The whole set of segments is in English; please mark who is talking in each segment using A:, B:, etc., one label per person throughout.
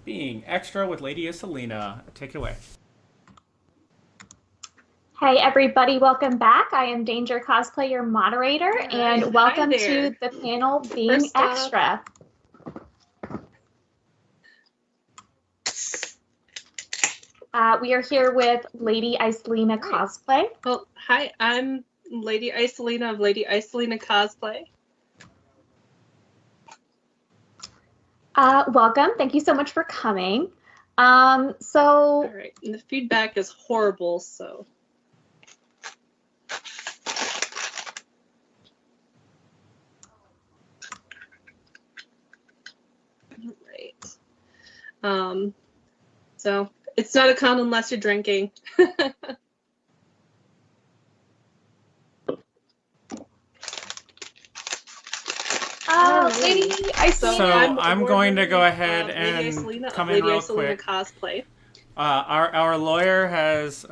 A: Being Extra with Lady Icellina. Take it away.
B: Hey everybody, welcome back. I am Danger Cosplay, your moderator, and welcome to the panel Being Extra. We are here with Lady Icellina Cosplay.
C: Well, hi, I'm Lady Icellina of Lady Icellina Cosplay.
B: Welcome. Thank you so much for coming.
C: All right, and the feedback is horrible, so. All right. So it's not a con unless you're drinking.
B: Lady Icellina.
A: So I'm going to go ahead and come in real quick.
C: Cosplay.
A: Our lawyer has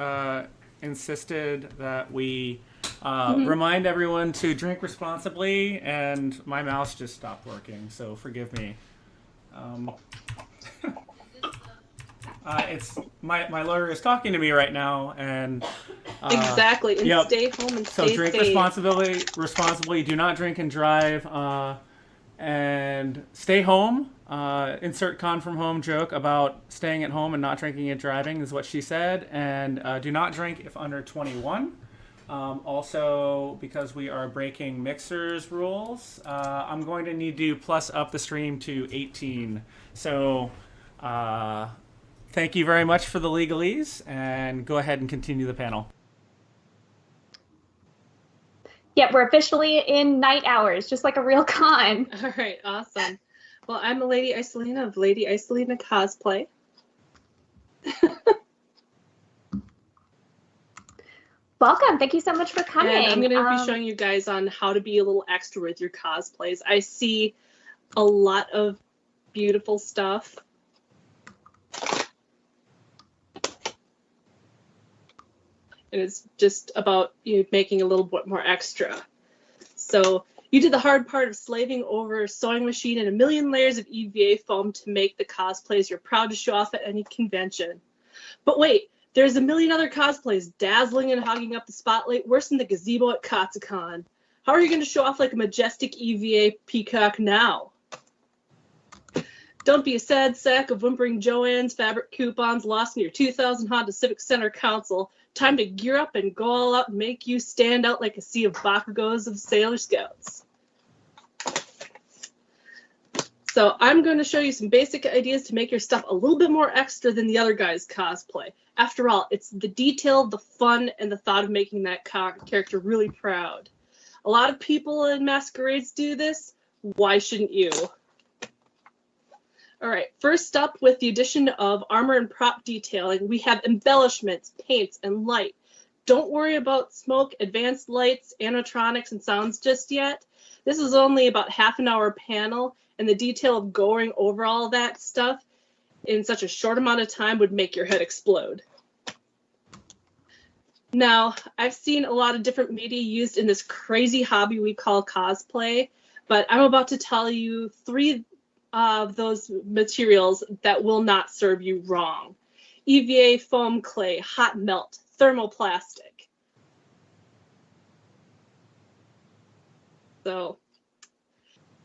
A: insisted that we remind everyone to drink responsibly, and my mouse just stopped working, so forgive me. It's my lawyer is talking to me right now, and
C: exactly. And
A: yep.
C: Stay home and stay
A: So drink
C: safe.
A: responsibly. Do not drink and drive, and stay home. Insert ConFromHome joke about staying at home and not drinking and driving is what she said. And do not drink if under 21. Also, because we are breaking mixers rules, I'm going to need to plus up the stream to 18. So. Thank you very much for the legalese, and go ahead and continue the panel.
B: Yeah, we're officially in night hours, just like a real con.
C: All right, awesome. Well, I'm a Lady Icellina of Lady Icellina Cosplay.
B: Welcome. Thank you so much for coming.
C: And I'm going to be showing you guys on how to be a little extra with your cosplays. I see a lot of beautiful stuff. And it's just about you making a little bit more extra. So you did the hard part of slaving over a sewing machine and a million layers of EVA foam to make the cosplays you're proud to show off at any convention. But wait, there's a million other cosplays dazzling and hogging up the spotlight worse than the gazebo at Katsucon. How are you going to show off like a majestic EVA peacock now? Don't be a sad sack of whimpering Joanne's fabric coupons lost in your 2000 Honda Civic Center console. Time to gear up and go all out and make you stand out like a sea of Bakugos of Sailor Scouts. So I'm going to show you some basic ideas to make your stuff a little bit more extra than the other guys' cosplay. After all, it's the detail, the fun, and the thought of making that character really proud. A lot of people in masquerades do this. Why shouldn't you? All right, first up with the addition of armor and prop detailing, we have embellishments, paints, and light. Don't worry about smoke, advanced lights, animatronics, and sounds just yet. This is only about half an hour panel, and the detail of going over all that stuff in such a short amount of time would make your head explode. Now, I've seen a lot of different media used in this crazy hobby we call cosplay, but I'm about to tell you 3 of those materials that will not serve you wrong. EVA foam clay, hot melt, thermoplastic. So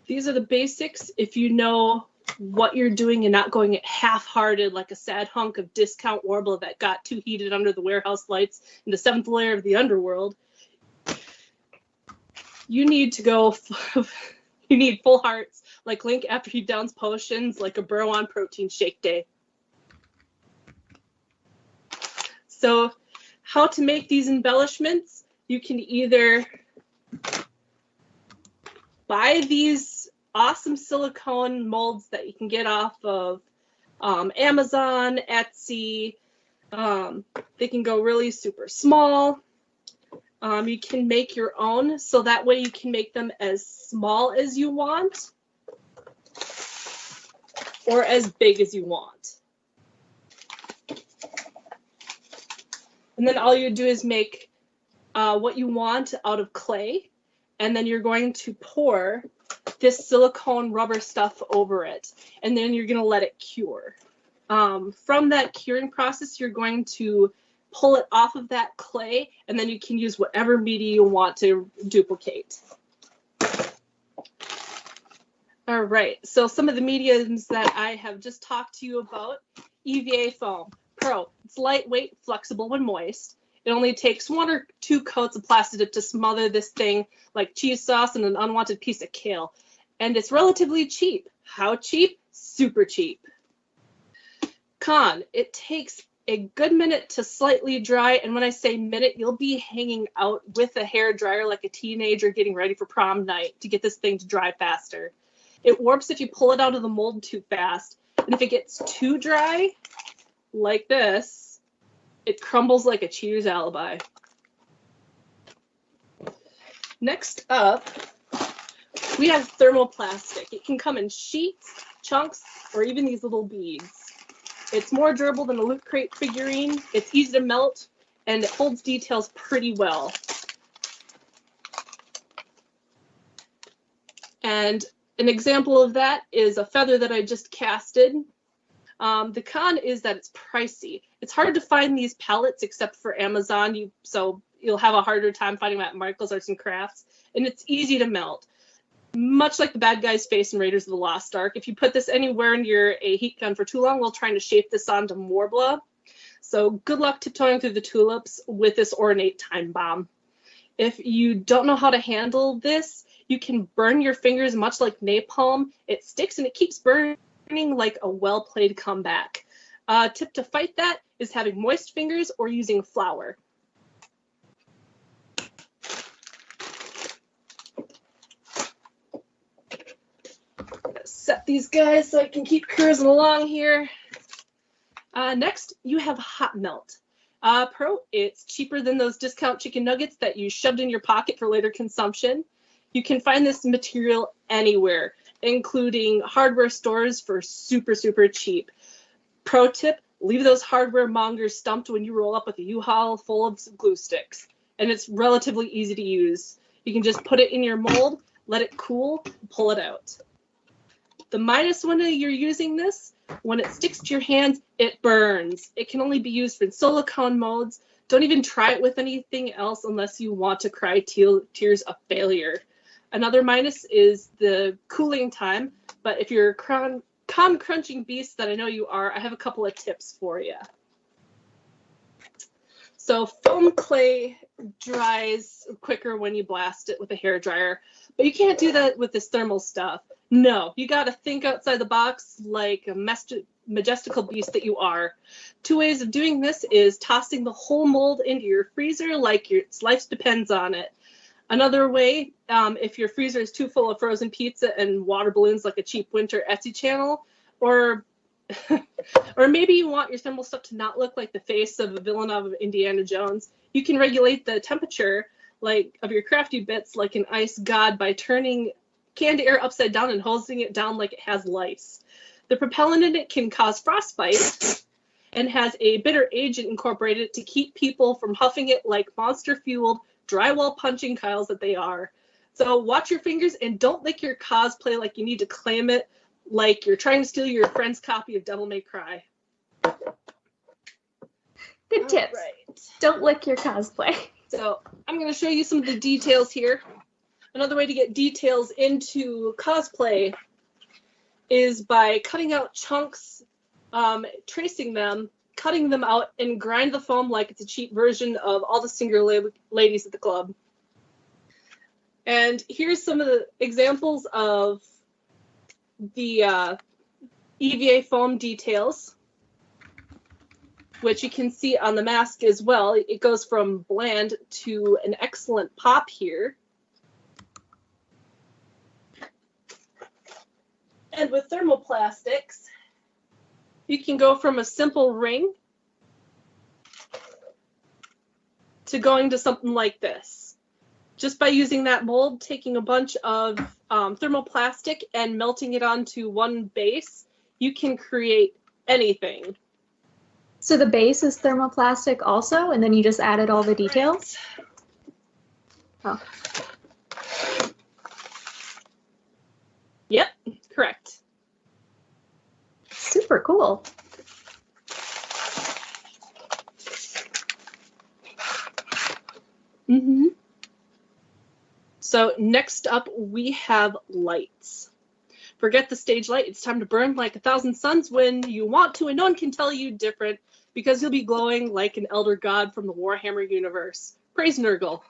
C: these are the basics. If you know what you're doing and not going it half-hearted like a sad hunk of discount warble that got too heated under the warehouse lights in the 7th layer of the underworld, you need to go, you need full hearts, like Link after he downs potions like a bro on protein shake day. So how to make these embellishments? You can either buy these awesome silicone molds that you can get off of Amazon, Etsy. They can go really super small. You can make your own, so that way you can make them as small as you want or as big as you want. And then all you do is make what you want out of clay, and then you're going to pour this silicone rubber stuff over it, and then you're going to let it cure. From that curing process, you're going to pull it off of that clay, and then you can use whatever media you want to duplicate. All right, so some of the mediums that I have just talked to you about. EVA foam. Pro, it's lightweight, flexible when moist. It only takes 1 or 2 coats of plastic dip to smother this thing like cheese sauce and an unwanted piece of kale. And it's relatively cheap. How cheap? Super cheap. Con, it takes a good minute to slightly dry, and when I say minute, you'll be hanging out with a hair dryer like a teenager getting ready for prom night to get this thing to dry faster. It warps if you pull it out of the mold too fast, and if it gets too dry, like this, it crumbles like a cheater's alibi. Next up, we have thermoplastic. It can come in sheets, chunks, or even these little beads. It's more durable than a Loot Crate figurine. It's easy to melt, and it holds details pretty well. And an example of that is a feather that I just casted. The con is that it's pricey. It's hard to find these palettes except for Amazon, so you'll have a harder time finding them at Michael's Arts and Crafts. And it's easy to melt. Much like the bad guy's face in Raiders of the Lost Ark, if you put this anywhere near a heat gun for too long, we'll trying to shape this onto Morbla. So good luck tiptoeing through the tulips with this ornate time bomb. If you don't know how to handle this, you can burn your fingers much like napalm. It sticks and it keeps burning like a well-played comeback. Tip to fight that is having moist fingers or using flour. Set these guys so I can keep cruising along here. Next, you have hot melt. Pro, it's cheaper than those discount chicken nuggets that you shoved in your pocket for later consumption. You can find this material anywhere, including hardware stores for super, super cheap. Pro tip, leave those hardware mongers stumped when you roll up with a U-Haul full of glue sticks. And it's relatively easy to use. You can just put it in your mold, let it cool, pull it out. The minus when you're using this, when it sticks to your hands, it burns. It can only be used in silicone molds. Don't even try it with anything else unless you want to cry tears of failure. Another minus is the cooling time, but if you're a con crunching beast that I know you are, I have a couple of tips for you. So foam clay dries quicker when you blast it with a hairdryer, but you can't do that with this thermal stuff. No, you got to think outside the box like a majestical beast that you are. 2 ways of doing this is tossing the whole mold into your freezer like its life depends on it. Another way, if your freezer is too full of frozen pizza and water balloons like a cheap winter Etsy channel, or maybe you want your thermal stuff to not look like the face of a villain of Indiana Jones, you can regulate the temperature of your crafty bits like an ice god by turning canned air upside down and hosing it down like it has lice. The propellant in it can cause frostbite and has a bitter agent incorporated to keep people from huffing it like monster-fueled drywall punching Kyles that they are. So watch your fingers and don't lick your cosplay like you need to claim it like you're trying to steal your friend's copy of Devil May Cry.
B: Good tips. Right. Don't lick your cosplay.
C: So I'm going to show you some of the details here. Another way to get details into cosplay is by cutting out chunks, tracing them, cutting them out, and grind the foam like it's a cheap version of all the single ladies at the club. And here's some of the examples of the EVA foam details, which you can see on the mask as well. It goes from bland to an excellent pop here. And with thermoplastics, you can go from a simple ring to going to something like this. Just by using that mold, taking a bunch of thermoplastic and melting it onto one base, you can create anything.
B: So the base is thermoplastic also, and then you just added all the details?
C: Right. Oh. Yep, correct.
B: Super cool.
C: Mm-hmm. So next up, we have lights. Forget the stage light. It's time to burn like 1,000 suns when you want to, and no one can tell you different because you'll be glowing like an elder god from the Warhammer universe. Praise Nurgle.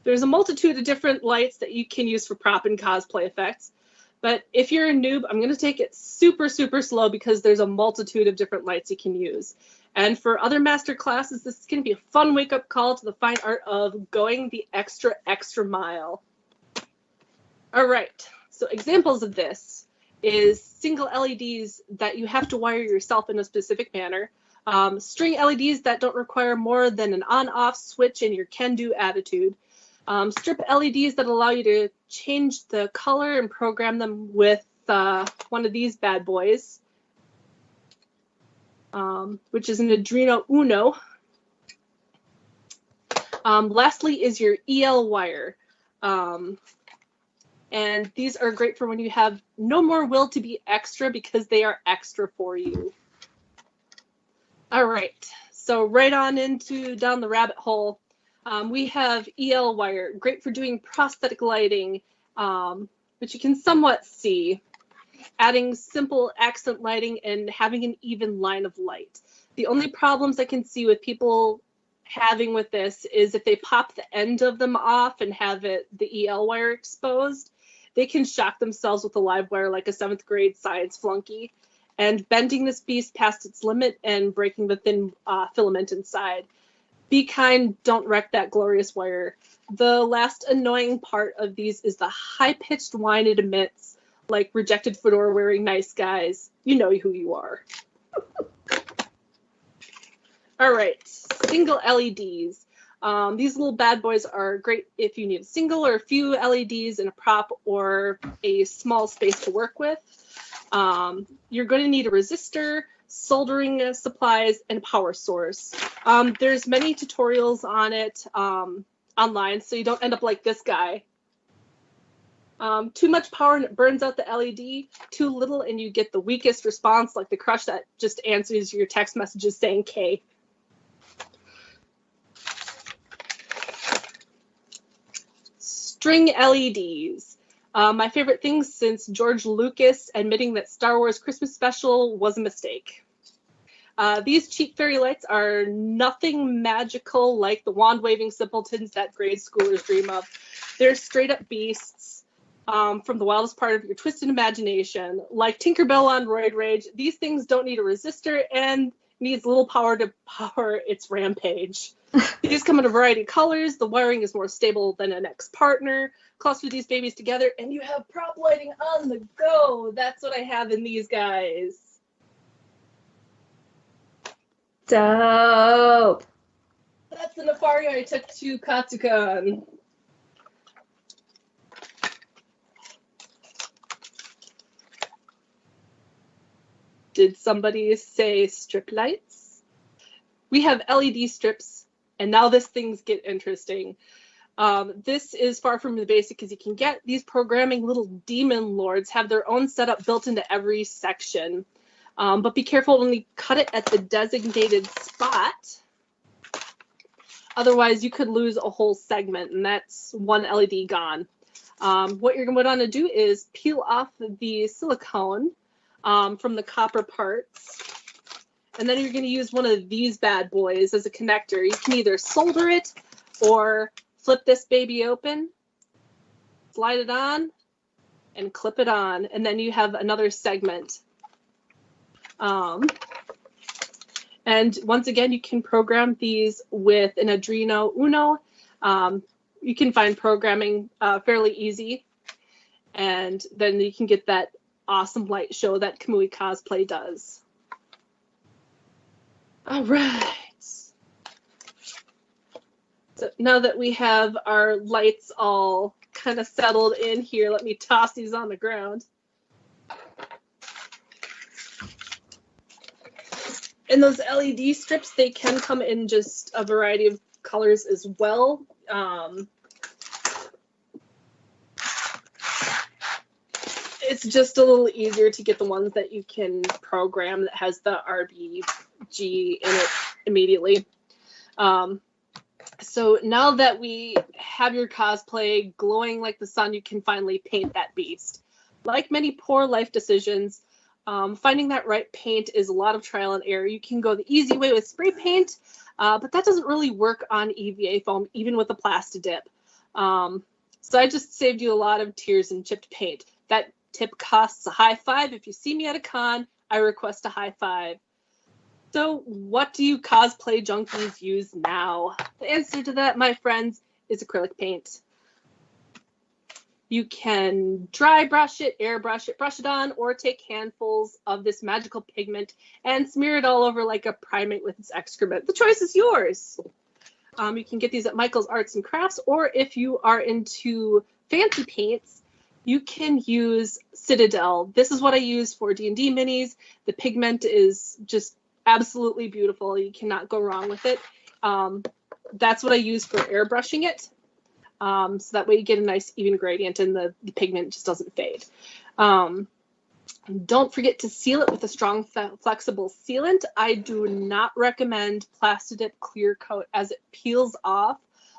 C: There's a multitude of different lights that you can use for prop and cosplay effects. But if you're a noob, I'm going to take it super, super slow because there's a multitude of different lights you can use. And for other master classes, this is going to be a fun wake-up call to the fine art of going the extra, extra mile. All right, so examples of this is single LEDs that you have to wire yourself in a specific manner, string LEDs that don't require more than an on-off switch and your can-do attitude, strip LEDs that allow you to change the color and program them with one of these bad boys, which is an Arduino Uno. Lastly is your EL wire. And these are great for when you have no more will to be extra because they are extra for you. All right, so right on into down the rabbit hole. We have EL wire, great for doing prosthetic lighting, which you can somewhat see. Adding simple accent lighting and having an even line of light. The only problems I can see with people having with this is if they pop the end of them off and have the EL wire exposed, they can shock themselves with a live wire like a 7th grade science flunky, and bending this beast past its limit and breaking the thin filament inside. Be kind, don't wreck that glorious wire. The last annoying part of these is the high-pitched whine it emits, like rejected fedora-wearing nice guys. You know who you are. All right, single LEDs. These little bad boys are great if you need a single or a few LEDs in a prop or a small space to work with. You're going to need a resistor, soldering supplies, and power source. There's many tutorials on it online, so you don't end up like this guy. Too much power and it burns out the LED. Too little and you get the weakest response, like the crush that just answers your text messages saying K. String LEDs. My favorite thing since George Lucas admitting that Star Wars Christmas Special was a mistake. These cheap fairy lights are nothing magical like the wand-waving simpletons that grade schoolers dream of. They're straight-up beasts from the wildest part of your twisted imagination. Like Tinkerbell on Roid Rage, these things don't need a resistor and needs little power to power its rampage. These come in a variety of colors. The wiring is more stable than an ex-partner. Cluster these babies together and you have prop lighting on the go. That's what I have in these guys.
B: Dope.
C: That's the Nefario I took to Katsucon. Did somebody say strip lights? We have LED strips, and now this things get interesting. This is far from the basic as you can get. These programming little demon lords have their own setup built into every section. But be careful when you cut it at the designated spot. Otherwise, you could lose a whole segment, and that's one LED gone. What you're going to want to do is peel off the silicone from the copper parts. And then you're going to use one of these bad boys as a connector. You can either solder it or flip this baby open, slide it on, and clip it on. And then you have another segment. And once again, you can program these with an Arduino Uno. You can find programming fairly easy. And then you can get that awesome light show that Kamui Cosplay does. All right. So now that we have our lights all kind of settled in here, let me toss these on the ground. And those LED strips, they can come in just a variety of colors as well. It's just a little easier to get the ones that you can program that has the RBG in it immediately. So now that we have your cosplay glowing like the sun, you can finally paint that beast. Like many poor life decisions, finding that right paint is a lot of trial and error. You can go the easy way with spray paint, but that doesn't really work on EVA foam, even with a Plastidip. So I just saved you a lot of tears and chipped paint. That tip costs a high five. If you see me at a con, I request a high five. So what do you cosplay junkies use now? The answer to that, my friends, is acrylic paint. You can dry brush it, airbrush it, brush it on, or take handfuls of this magical pigment and smear it all over like a primate with its excrement. The choice is yours. You can get these at Michael's Arts and Crafts, or if you are into fancy paints, you can use Citadel. This is what I use for D&D minis. The pigment is just absolutely beautiful. You cannot go wrong with it. That's what I use for airbrushing it. So that way you get a nice even gradient and the pigment just doesn't fade. Don't forget to seal it with a strong, flexible sealant. I do not recommend Plastidip clear coat as it peels off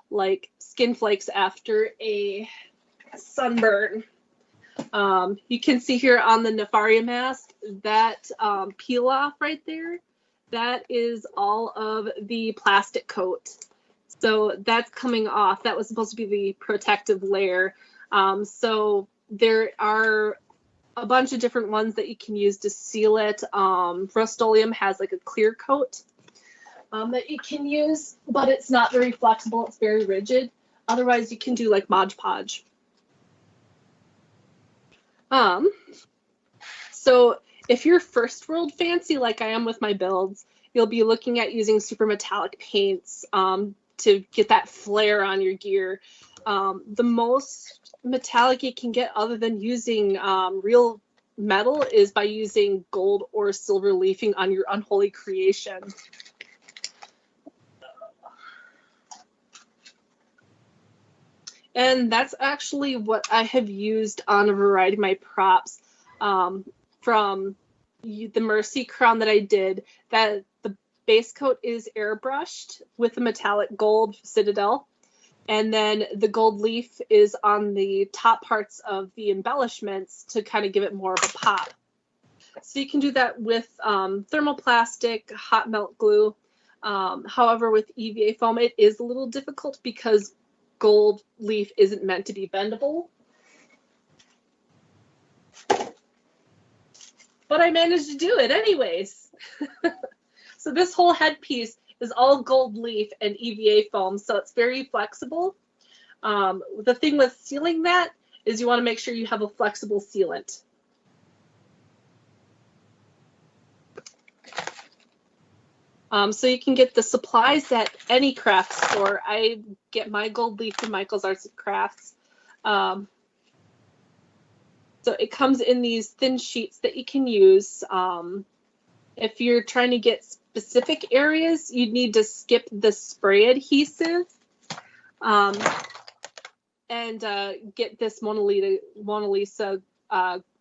C: like skin flakes after a sunburn. You can see here on the Nefaria mask that peel off right there. That is all of the plastic coat. So that's coming off. That was supposed to be the protective layer. So there are a bunch of different ones that you can use to seal it. Rust-Oleum has like a clear coat that you can use, but it's not very flexible. It's very rigid. Otherwise, you can do like Mod Podge. So if you're first world fancy like I am with my builds, you'll be looking at using super metallic paints to get that flare on your gear. The most metallic you can get other than using real metal is by using gold or silver leafing on your unholy creation. And that's actually what I have used on a variety of my props. From the Mercy crown that I did, that the base coat is airbrushed with a metallic gold Citadel. And then the gold leaf is on the top parts of the embellishments to kind of give it more of a pop. So you can do that with thermoplastic, hot melt glue. However, with EVA foam, it is a little difficult because gold leaf isn't meant to be bendable. But I managed to do it anyways. So this whole headpiece is all gold leaf and EVA foam, so it's very flexible. The thing with sealing that is you want to make sure you have a flexible sealant. So you can get the supplies at any craft store. I get my gold leaf from Michael's Arts and Crafts. So it comes in these thin sheets that you can use. If you're trying to get specific areas, you'd need to skip the spray adhesive and get this Mona Lisa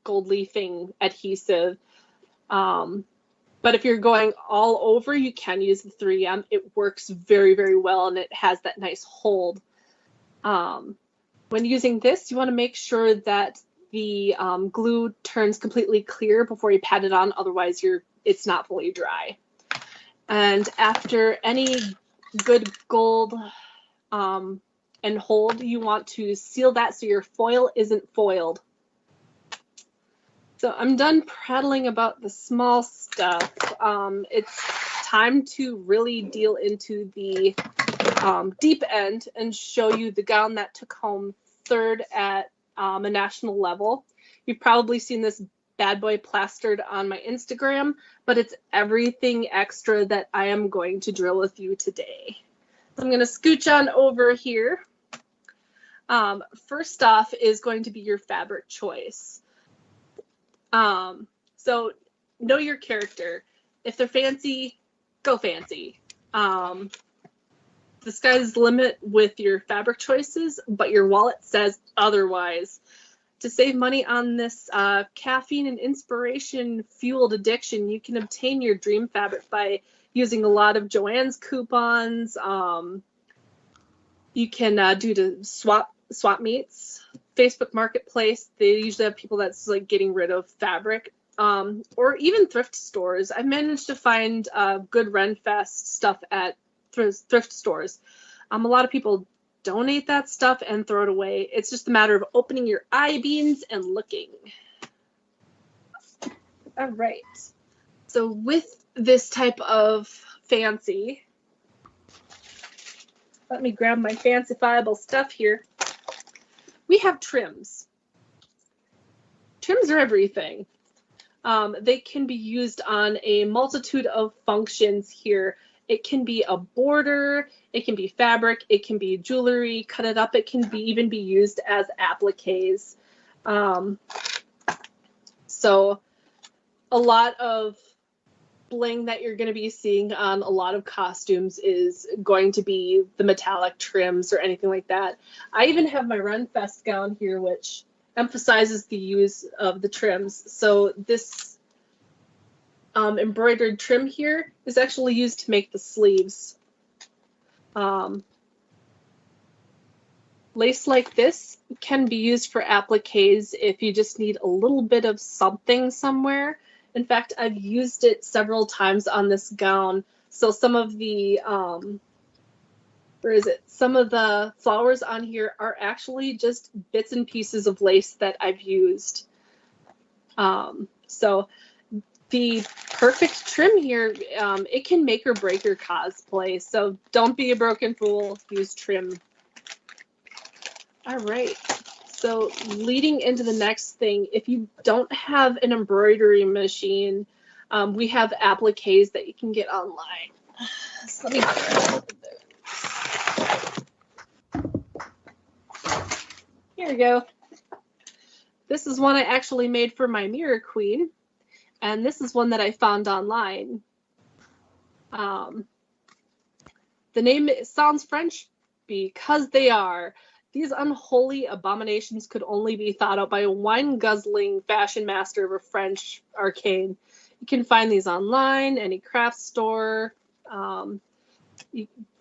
C: gold leafing adhesive. But if you're going all over, you can use the 3M. It works very, very well, and it has that nice hold. When using this, you want to make sure that the glue turns completely clear before you pat it on, otherwise it's not fully dry. And after any good gold and hold, you want to seal that so your foil isn't foiled. So I'm done prattling about the small stuff. It's time to really deal into the deep end and show you the gown that took home third at a national level. You've probably seen this bad boy plastered on my Instagram, but it's everything extra that I am going to drill with you today. So I'm going to scooch on over here. First off is going to be your fabric choice. So know your character. If they're fancy, go fancy. The sky's the limit with your fabric choices, but your wallet says otherwise. To save money on this caffeine and inspiration fueled addiction, you can obtain your dream fabric by using a lot of Joann's coupons, You can do to swap meets, Facebook Marketplace. They usually have people that's like getting rid of fabric, or even thrift stores. I've managed to find good Renfest stuff at thrift stores. A lot of people donate that stuff and throw it away. It's just a matter of opening your I-beams and looking. All right. So with this type of fancy, let me grab my fancifiable stuff here. We have trims. Trims are everything. They can be used on a multitude of functions here. It can be a border, it can be fabric, it can be jewelry, cut it up, it can even be used as appliques. So a lot of bling that you're going to be seeing on a lot of costumes is going to be the metallic trims or anything like that. I even have my Renfest gown here, which emphasizes the use of the trims. So this embroidered trim here is actually used to make the sleeves. Lace like this can be used for appliques if you just need a little bit of something somewhere. In fact, I've used it several times on this gown. So some of the, some of the flowers on here are actually just bits and pieces of lace that I've used. So the perfect trim here, it can make or break your cosplay. So don't be a broken fool, use trim. All right. So leading into the next thing, if you don't have an embroidery machine, we have appliques that you can get online. So let me grab it. Here we go. This is one I actually made for my Mirror Queen, and this is one that I found online. The name sounds French because they are. These unholy abominations could only be thought out by a wine-guzzling fashion master of a French arcane. You can find these online, any craft store. Like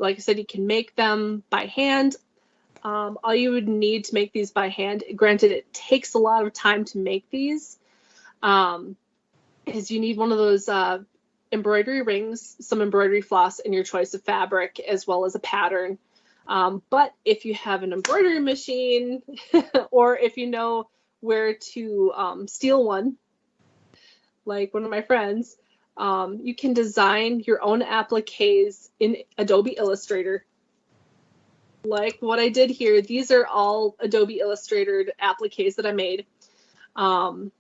C: I said, you can make them by hand. All you would need to make these by hand, granted it takes a lot of time to make these, is you need one of those embroidery rings, some embroidery floss, and your choice of fabric, as well as a pattern. But if you have an embroidery machine or if you know where to steal one, like one of my friends, you can design your own appliques in Adobe Illustrator. Like what I did here, these are all Adobe Illustrator appliques that I made. And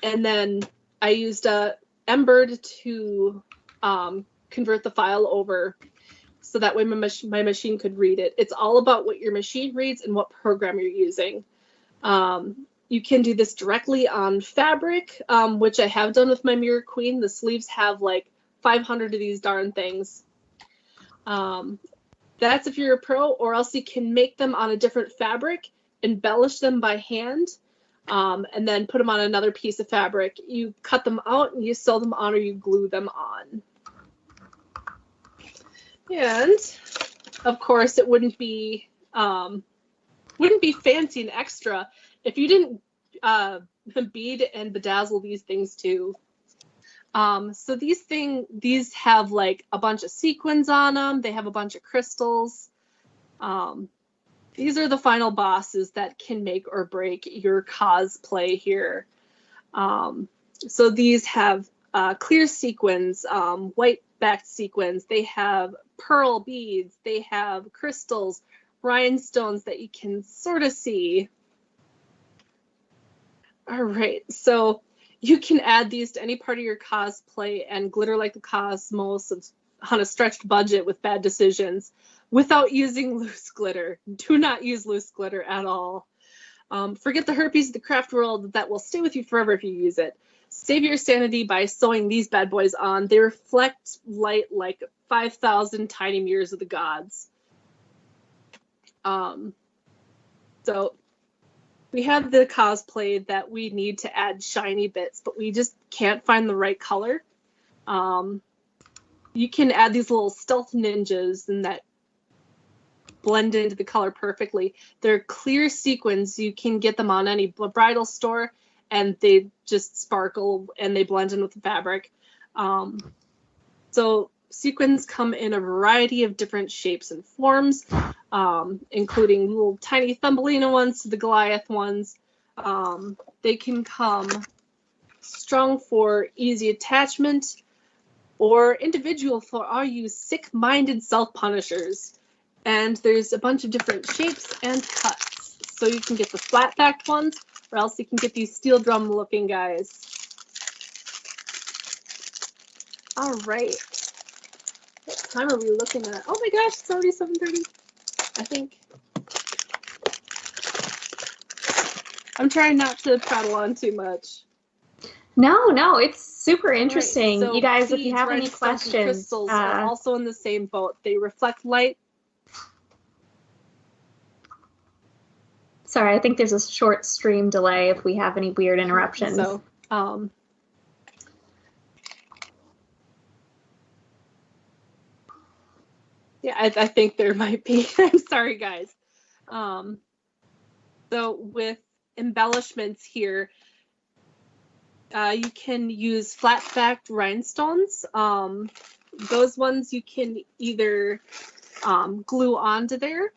C: then I used Embird to convert the file over, so that way my machine could read it. It's all about what your machine reads and what program you're using. You can do this directly on fabric, which I have done with my Mirror Queen. The sleeves have like 500 of these darn things. That's if you're a pro, or else you can make them on a different fabric, embellish them by hand, and then put them on another piece of fabric. You cut them out and you sew them on, or you glue them on. And of course, it wouldn't be fancy and extra if you didn't bead and bedazzle these things too. So these have like a bunch of sequins on them. They have a bunch of crystals. These are the final bosses that can make or break your cosplay here. So these have clear sequins, white backed sequins. They have pearl beads. They have crystals, rhinestones that you can sort of see. All right, so you can add these to any part of your cosplay and glitter like the cosmos on a stretched budget with bad decisions without using loose glitter. Do not use loose glitter at all. Forget the herpes of the craft world that will stay with you forever if you use it. Save your sanity by sewing these bad boys on. They reflect light like 5,000 tiny mirrors of the gods. So we have the cosplay that we need to add shiny bits, but we just can't find the right color. You can add these little stealth ninjas and that blend into the color perfectly. They're clear sequins. You can get them on any bridal store, and they just sparkle and they blend in with the fabric. So sequins come in a variety of different shapes and forms, including little tiny Thumbelina ones to the Goliath ones. They can come strung for easy attachment or individual for all you sick-minded self-punishers. And there's a bunch of different shapes and cuts. So you can get the flat-backed ones, or else you can get these steel drum-looking guys. All right. What time are we looking at? Oh my gosh, it's already 7:30, I think. I'm trying not to prattle on too much.
B: No, it's super interesting.
C: Right, so
B: you guys, if you
C: beads,
B: have any
C: rhinestones, and
B: questions,
C: crystals are also in the same boat. They reflect light.
B: Sorry, I think there's a short stream delay if we have any weird interruptions.
C: So, yeah, I think there might be. I'm sorry, guys. So with embellishments here, you can use flat-backed rhinestones. Those ones you can either glue onto there,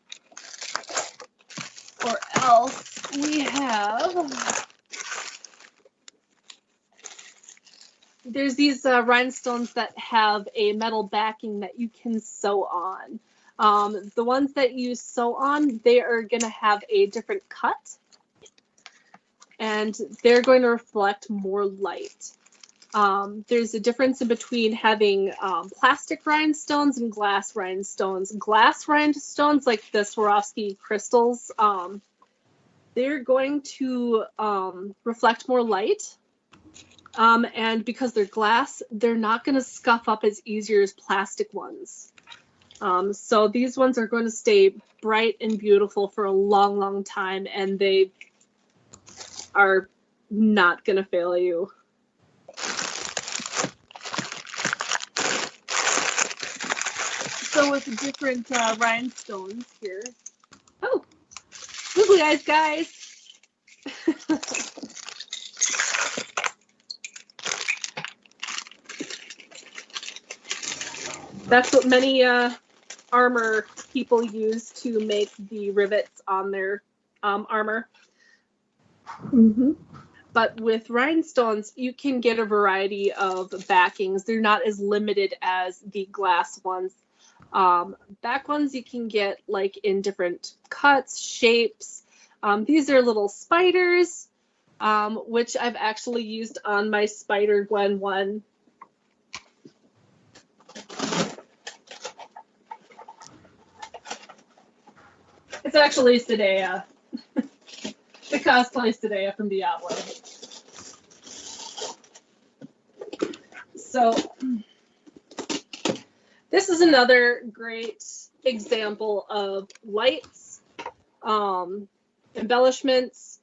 C: or else we have, there's these rhinestones that have a metal backing that you can sew on. The ones that you sew on, they are going to have a different cut, and they're going to reflect more light. There's a difference in between having plastic rhinestones and glass rhinestones. Glass rhinestones, like the Swarovski crystals, they're going to reflect more light. And because they're glass, they're not going to scuff up as easier as plastic ones. So these ones are going to stay bright and beautiful for a long, long time, and they are not going to fail you. So with the different rhinestones here. Oh, googly eyes, guys. That's what many armor people use to make the rivets on their armor.
B: Mm-hmm.
C: But with rhinestones, you can get a variety of backings. They're not as limited as the glass ones. Back ones you can get like in different cuts, shapes. These are little spiders, which I've actually used on my Spider Gwen one. It's actually Sadea. The cosplay Sadea from Diablo. So this is another great example of lights, embellishments,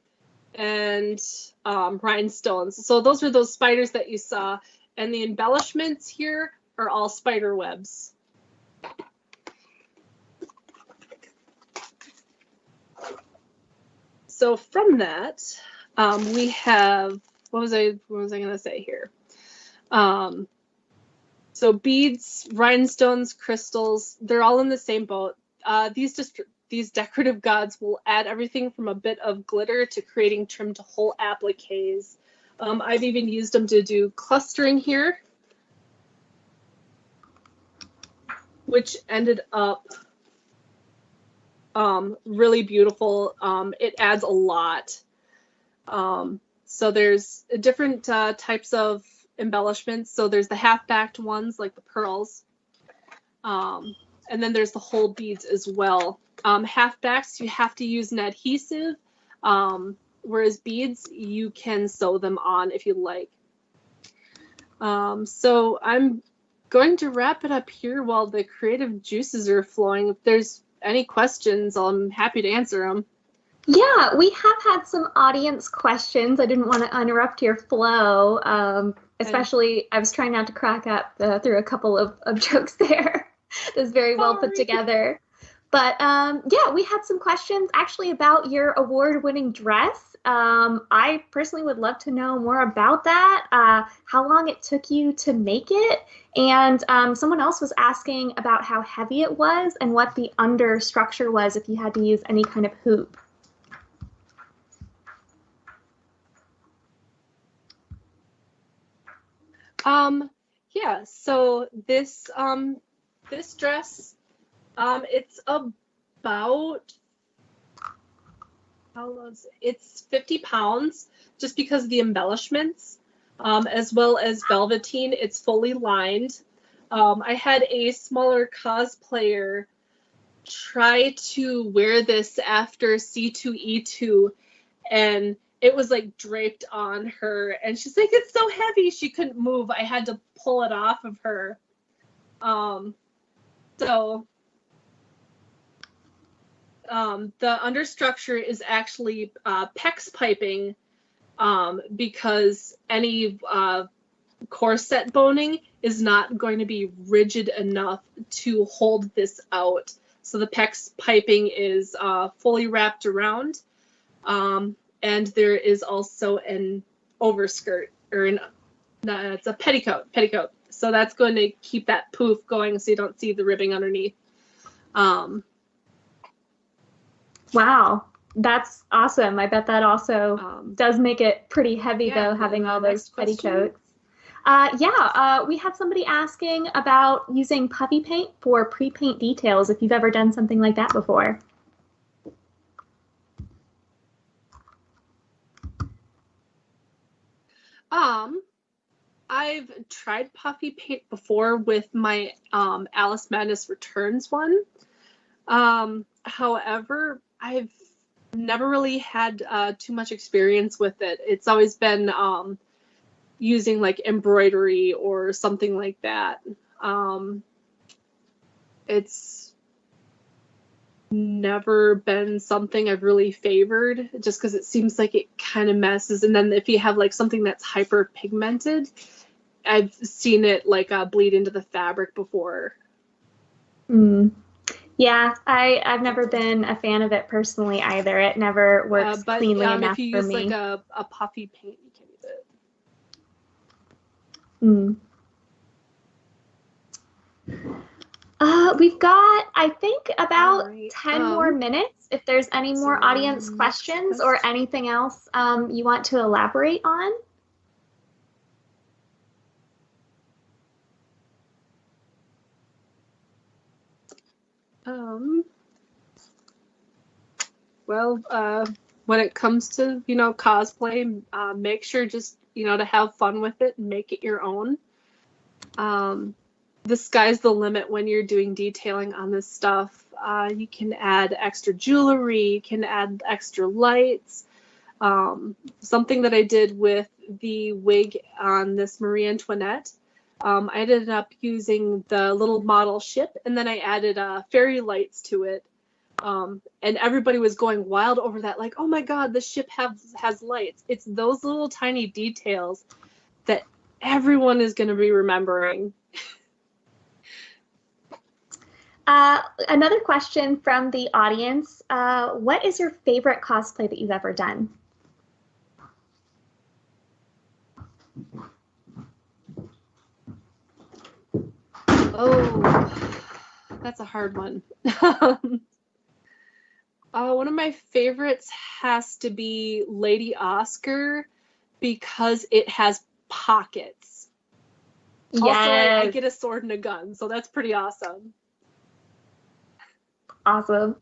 C: and rhinestones. So those are those spiders that you saw, and the embellishments here are all spider webs. So from that, we have, what was I going to say here? So beads, rhinestones, crystals, they're all in the same boat. These decorative gods will add everything from a bit of glitter to creating trim to whole appliques. I've even used them to do clustering here, which ended up really beautiful. It adds a lot. So there's different types of embellishments. So there's the half-backed ones, like the pearls. And then there's the whole beads as well. Half-backs, you have to use an adhesive, whereas beads, you can sew them on if you like. So I'm going to wrap it up here while the creative juices are flowing. If there's any questions, I'm happy to answer them.
B: Yeah, we have had some audience questions. I didn't want to interrupt your flow, especially I was trying not to crack up through a couple of jokes there. It was very well put together. But yeah, we had some questions actually about your award-winning dress. I personally would love to know more about that, how long it took you to make it, and someone else was asking about how heavy it was and what the under structure was if you had to use any kind of hoop.
C: Yeah, so this this dress, it's about, it's 50 pounds just because of the embellishments, as well as velveteen. It's fully lined. I had a smaller cosplayer try to wear this after C2E2, and it was like draped on her, and she's like, it's so heavy, she couldn't move. I had to pull it off of her. So the understructure is actually PEX piping, because any corset boning is not going to be rigid enough to hold this out. So the PEX piping is fully wrapped around. And there is also an overskirt, or it's a petticoat. So that's going to keep that poof going so you don't see the ribbing underneath.
B: Wow, that's awesome. I bet that also does make it pretty heavy, though, having all those petticoats. We had somebody asking about using puffy paint for pre-paint details, if you've ever done something like that before.
C: I've tried puffy paint before with my Alice Madness Returns one. However, I've never really had too much experience with it. It's always been using like embroidery or something like that. It's never been something I've really favored, just because it seems like it kind of messes. And then if you have like something that's hyper pigmented, I've seen it like bleed into the fabric before.
B: Yeah, I've never been a fan of it personally either. It never works cleanly enough for me.
C: If you use like a puffy paint, you can use
B: it. We've got, I think, about 10 more minutes. If there's any more audience questions or anything else you want to elaborate on.
C: When it comes to, cosplay, make sure just, to have fun with it and make it your own. The sky's the limit when you're doing detailing on this stuff. You can add extra jewelry, you can add extra lights. Something that I did with the wig on this Marie Antoinette, I ended up using the little model ship, and then I added fairy lights to it. And everybody was going wild over that, like, oh my god, the ship has lights. It's those little tiny details that everyone is going to be remembering.
B: Another question from the audience. What is your favorite cosplay that you've ever done?
C: Oh, that's a hard one. One of my favorites has to be Lady Oscar, because it has pockets.
B: Yes.
C: Also, I get a sword and a gun, so that's pretty awesome.
B: Awesome.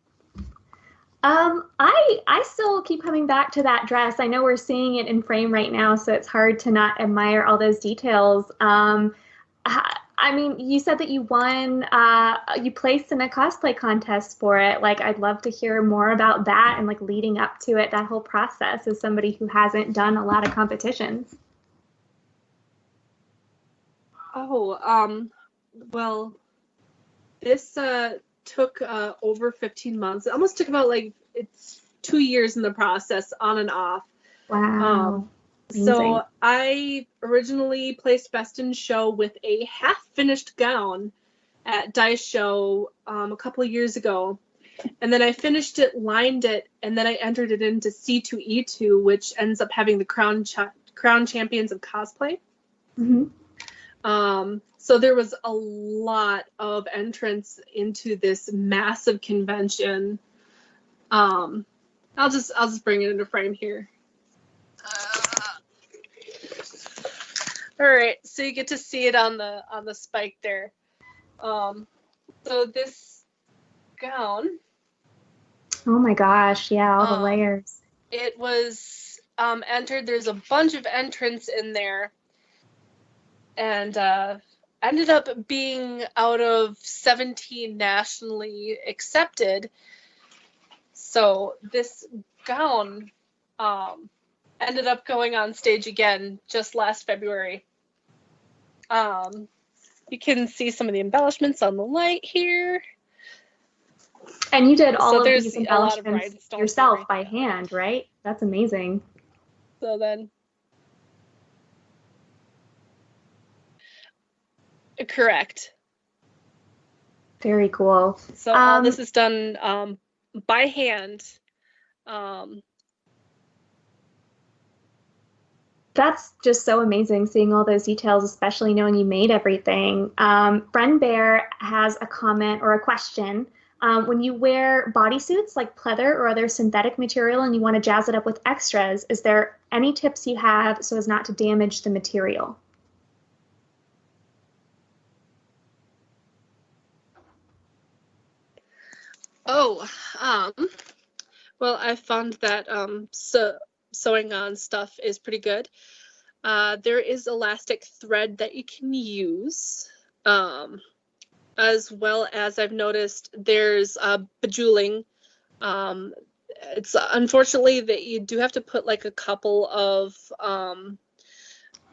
B: I still keep coming back to that dress. I know we're seeing it in frame right now, so it's hard to not admire all those details. I mean, you said that you won, you placed in a cosplay contest for it. Like, I'd love to hear more about that and like leading up to it, that whole process, as somebody who hasn't done a lot of competitions.
C: Oh, well, this took over 15 months. It almost took about it's 2 years in the process, on and off.
B: Wow.
C: So I originally placed Best in Show with a half-finished gown at Dice Show a couple of years ago. And then I finished it, lined it, and then I entered it into C2E2, which ends up having the Crown Champions of Cosplay.
B: Mm-hmm.
C: So there was a lot of entrants into this massive convention. I'll just bring it into frame here. All right, so you get to see it on the spike there. So this gown.
B: Oh my gosh, yeah, all the layers.
C: It was entered. There's a bunch of entrants in there, and ended up being out of 17 nationally accepted. So this gown ended up going on stage again just last February. You can see some of the embellishments on the light here.
B: And you did all
C: So
B: of
C: there's
B: these
C: a lot of
B: embellishments
C: rhinestones
B: yourself by hand, right? That's amazing.
C: So then, correct.
B: Very cool.
C: So all this is done by hand.
B: That's just so amazing seeing all those details, especially knowing you made everything. Friend Bear has a comment or a question. When you wear bodysuits like pleather or other synthetic material and you want to jazz it up with extras, is there any tips you have so as not to damage the material?
C: Oh, well, I found that sewing on stuff is pretty good. There is elastic thread that you can use, as well as I've noticed there's bejeweling. It's unfortunately that you do have to put like a couple of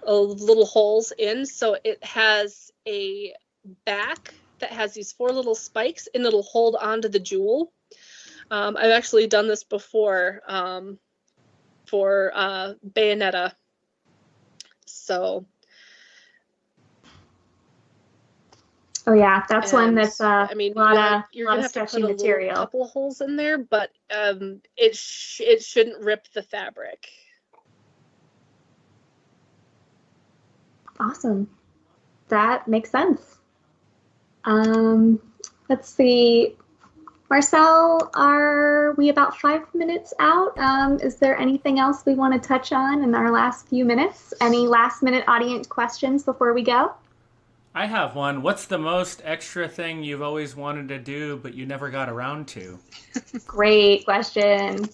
C: little holes in, so it has a back that has these 4 little spikes, and it'll hold onto the jewel. I've actually done this before for Bayonetta. So.
B: Oh yeah, that's one that's
C: I mean, you're gonna have to put a couple of holes in there, but it shouldn't rip the fabric.
B: Awesome. That makes sense. Let's see. Marcel, are we about 5 minutes out? Is there anything else we want to touch on in our last few minutes? Any last-minute audience questions before we go?
A: I have one. What's the most extra thing you've always wanted to do but you never got around to?
B: Great question.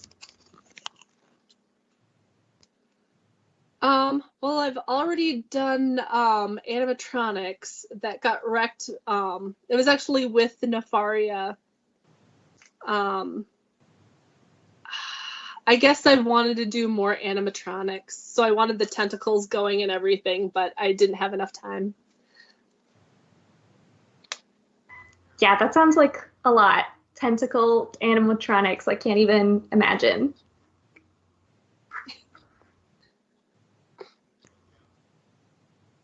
C: Well, I've already done animatronics that got wrecked. It was actually with the Nefaria. I guess I wanted to do more animatronics, so I wanted the tentacles going and everything, but I didn't have enough time.
B: Yeah, that sounds like a lot. Tentacle animatronics, I can't even imagine.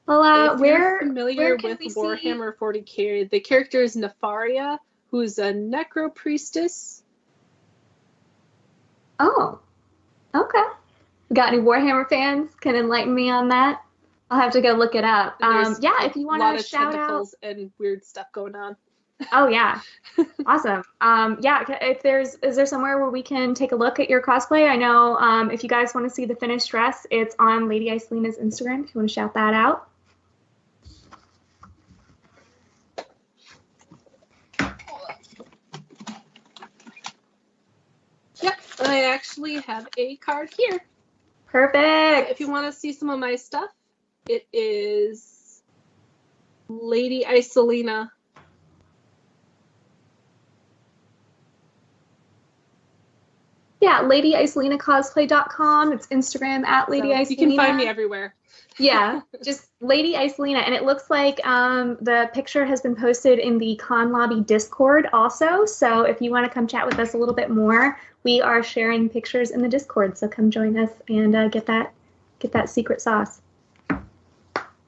B: Well,
C: if
B: where
C: you're familiar with Warhammer 40K, the character is Nefaria, who's a necro priestess.
B: Oh, okay. Got any Warhammer fans? Can enlighten me on that? I'll have to go look it up. Yeah, if you want to shout out
C: and weird stuff going on.
B: Oh yeah, awesome. Yeah, if is there somewhere where we can take a look at your cosplay? I know if you guys want to see the finished dress, it's on Lady Icellina's Instagram. If you want to shout that out.
C: Yep, I actually have a card here.
B: Perfect.
C: If you want to see some of my stuff, it is Lady Icellina.
B: Yeah, LadyIcellinacosplay.com. It's Instagram at Lady Icellina.
C: You can find me everywhere.
B: Yeah, just Lady Icellina. And it looks like the picture has been posted in the Con Lobby Discord also. So if you want to come chat with us a little bit more, we are sharing pictures in the Discord. So come join us and get that secret sauce.